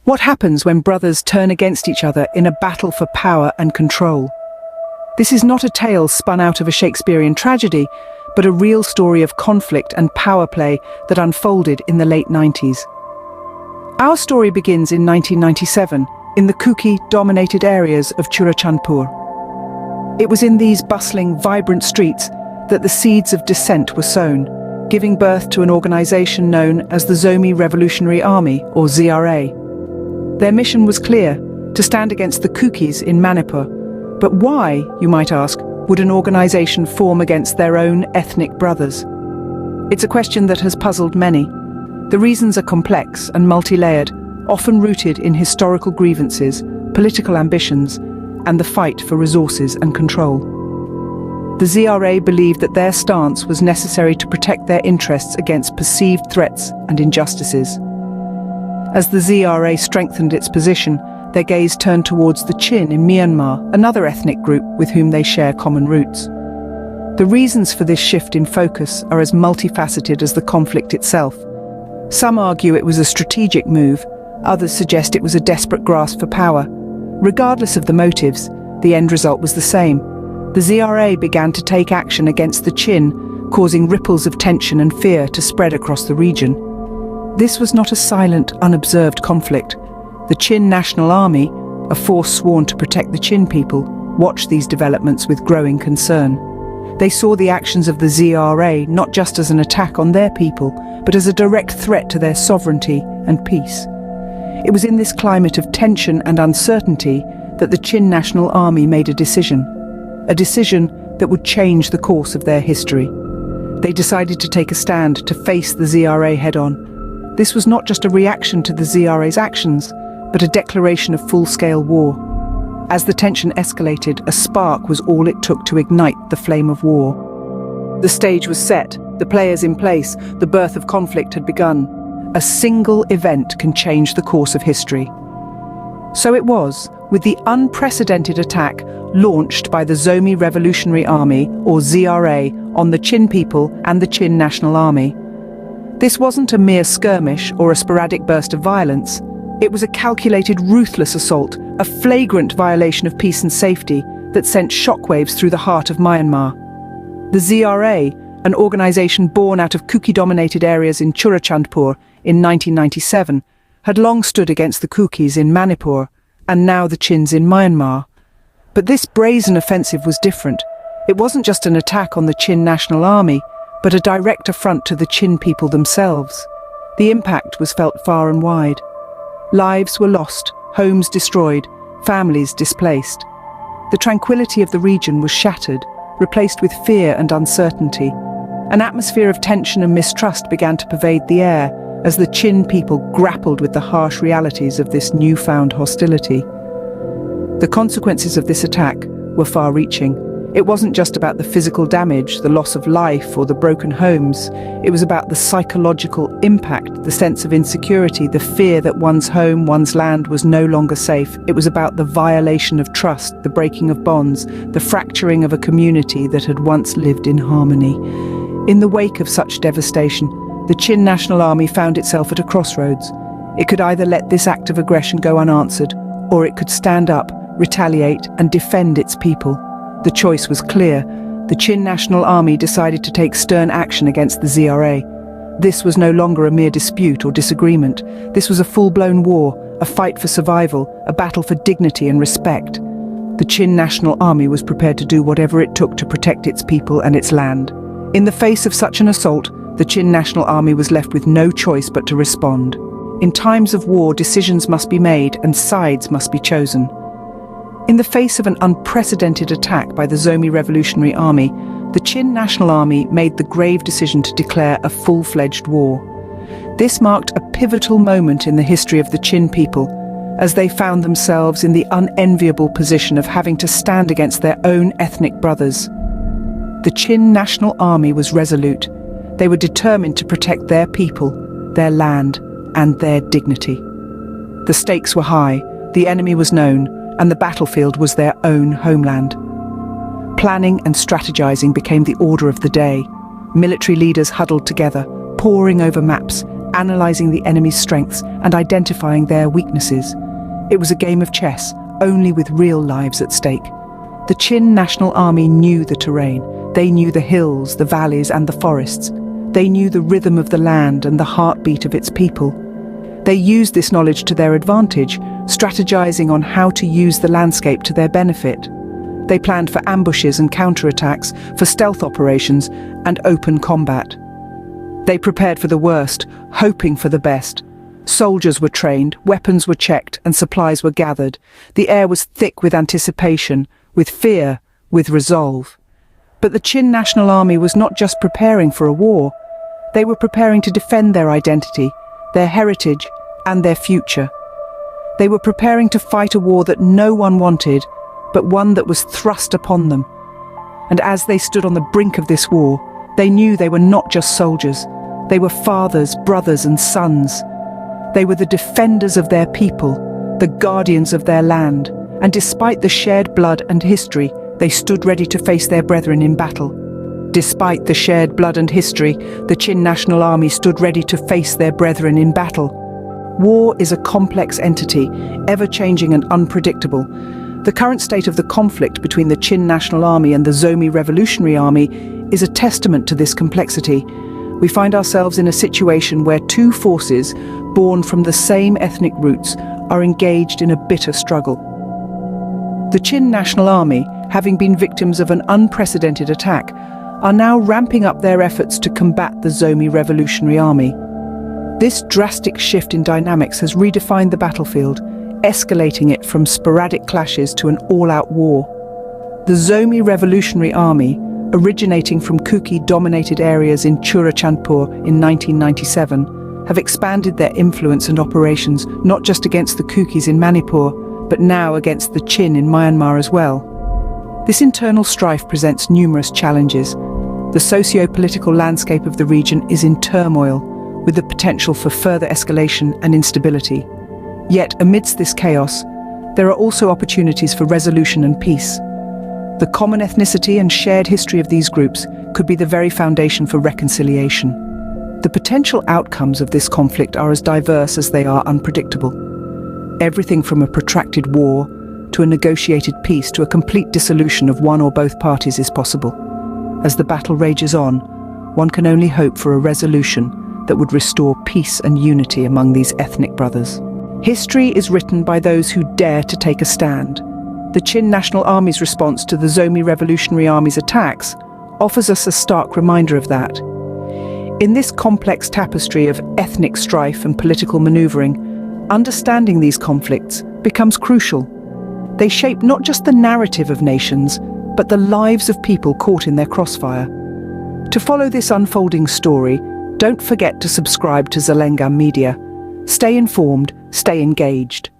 What happens when brothers turn against each other in a battle for power and control? This is not a tale spun out of a Shakespearean tragedy, but a real story of conflict and power play that unfolded in the late 90s. Our story begins in 1997 in the Kuki-dominated areas of Churachandpur. It was in these bustling, vibrant streets that the seeds of dissent were sown, giving birth to an organization known as the Zomi Revolutionary Army, or ZRA. Their mission was clear: to stand against the Kukis in Manipur. But why, you might ask, would an organization form against their own ethnic brothers? It's a question that has puzzled many. The reasons are complex and multi-layered, often rooted in historical grievances, political ambitions, and the fight for resources and control. The ZRA believed that their stance was necessary to protect their interests against perceived threats and injustices. As the ZRA strengthened its position, their gaze turned towards the Chin in Myanmar, another ethnic group with whom they share common roots. The reasons for this shift in focus are as multifaceted as the conflict itself. Some argue it was a strategic move, others suggest it was a desperate grasp for power. Regardless of the motives, the end result was the same. The ZRA began to take action against the Chin, causing ripples of tension and fear to spread across the region. This was not a silent, unobserved conflict. The Chin National Army, a force sworn to protect the Chin people, watched these developments with growing concern. They saw the actions of the ZRA not just as an attack on their people, but as a direct threat to their sovereignty and peace. It was in this climate of tension and uncertainty that the Chin National Army made a decision that would change the course of their history. They decided to take a stand, to face the ZRA head-on. This was not just a reaction to the ZRA's actions, but a declaration of full-scale war. As the tension escalated, a spark was all it took to ignite the flame of war. The stage was set, the players in place, the birth of conflict had begun. A single event can change the course of history. So it was, with the unprecedented attack launched by the Zomi Revolutionary Army, or ZRA, on the Chin people and the Chin National Army. This wasn't a mere skirmish or a sporadic burst of violence. It was a calculated, ruthless assault, a flagrant violation of peace and safety that sent shockwaves through the heart of Myanmar. The ZRA, an organization born out of Kuki-dominated areas in Churachandpur in 1997, had long stood against the Kukis in Manipur, and now the Chins in Myanmar. But this brazen offensive was different. It wasn't just an attack on the Chin National Army, but a direct affront to the Chin people themselves. The impact was felt far and wide. Lives were lost, homes destroyed, families displaced. The tranquility of the region was shattered, replaced with fear and uncertainty. An atmosphere of tension and mistrust began to pervade the air as the Chin people grappled with the harsh realities of this newfound hostility. The consequences of this attack were far-reaching. It wasn't just about the physical damage, the loss of life, or the broken homes. It was about the psychological impact, the sense of insecurity, the fear that one's home, one's land was no longer safe. It was about the violation of trust, the breaking of bonds, the fracturing of a community that had once lived in harmony. In the wake of such devastation, the Chin National Army found itself at a crossroads. It could either let this act of aggression go unanswered, or it could stand up, retaliate, and defend its people. The choice was clear. The Chin National Army decided to take stern action against the ZRA. This was no longer a mere dispute or disagreement. This was a full-blown war, a fight for survival, a battle for dignity and respect. The Chin National Army was prepared to do whatever it took to protect its people and its land. In the face of such an assault, the Chin National Army was left with no choice but to respond. In times of war, decisions must be made and sides must be chosen. In the face of an unprecedented attack by the Zomi Revolutionary Army, the Chin National Army made the grave decision to declare a full-fledged war. This marked a pivotal moment in the history of the Chin people, as they found themselves in the unenviable position of having to stand against their own ethnic brothers. The Chin National Army was resolute. They were determined to protect their people, their land, and their dignity. The stakes were high, the enemy was known, and the battlefield was their own homeland. Planning and strategizing became the order of the day. Military leaders huddled together, poring over maps, analysing the enemy's strengths and identifying their weaknesses. It was a game of chess, only with real lives at stake. The Chin National Army knew the terrain. They knew the hills, the valleys and the forests. They knew the rhythm of the land and the heartbeat of its people. They used this knowledge to their advantage, strategizing on how to use the landscape to their benefit. They planned for ambushes and counterattacks, for stealth operations and open combat. They prepared for the worst, hoping for the best. Soldiers were trained, weapons were checked, and supplies were gathered. The air was thick with anticipation, with fear, with resolve. But the Chin National Army was not just preparing for a war. They were preparing to defend their identity, their heritage, and their future. They were preparing to fight a war that no one wanted, but one that was thrust upon them. And as they stood on the brink of this war, they knew they were not just soldiers. They were fathers, brothers, and sons. They were the defenders of their people, the guardians of their land, and despite the shared blood and history, they stood ready to face their brethren in battle. Despite the shared blood and history, the Chin National Army stood ready to face their brethren in battle. War is a complex entity, ever-changing and unpredictable. The current state of the conflict between the Chin National Army and the Zomi Revolutionary Army is a testament to this complexity. We find ourselves in a situation where two forces, born from the same ethnic roots, are engaged in a bitter struggle. The Chin National Army, having been victims of an unprecedented attack, are now ramping up their efforts to combat the Zomi Revolutionary Army. This drastic shift in dynamics has redefined the battlefield, escalating it from sporadic clashes to an all-out war. The Zomi Revolutionary Army, originating from Kuki-dominated areas in Churachandpur in 1997, have expanded their influence and operations not just against the Kukis in Manipur, but now against the Chin in Myanmar as well. This internal strife presents numerous challenges. The socio-political landscape of the region is in turmoil, with the potential for further escalation and instability. Yet, amidst this chaos, there are also opportunities for resolution and peace. The common ethnicity and shared history of these groups could be the very foundation for reconciliation. The potential outcomes of this conflict are as diverse as they are unpredictable. Everything from a protracted war to a negotiated peace to a complete dissolution of one or both parties is possible. As the battle rages on, one can only hope for a resolution that would restore peace and unity among these ethnic brothers. History is written by those who dare to take a stand. The Chin National Army's response to the Zomi Revolutionary Army's attacks offers us a stark reminder of that. In this complex tapestry of ethnic strife and political maneuvering, understanding these conflicts becomes crucial. They shape not just the narrative of nations, but the lives of people caught in their crossfire. To follow this unfolding story, don't forget to subscribe to Zelengam Media. Stay informed, stay engaged.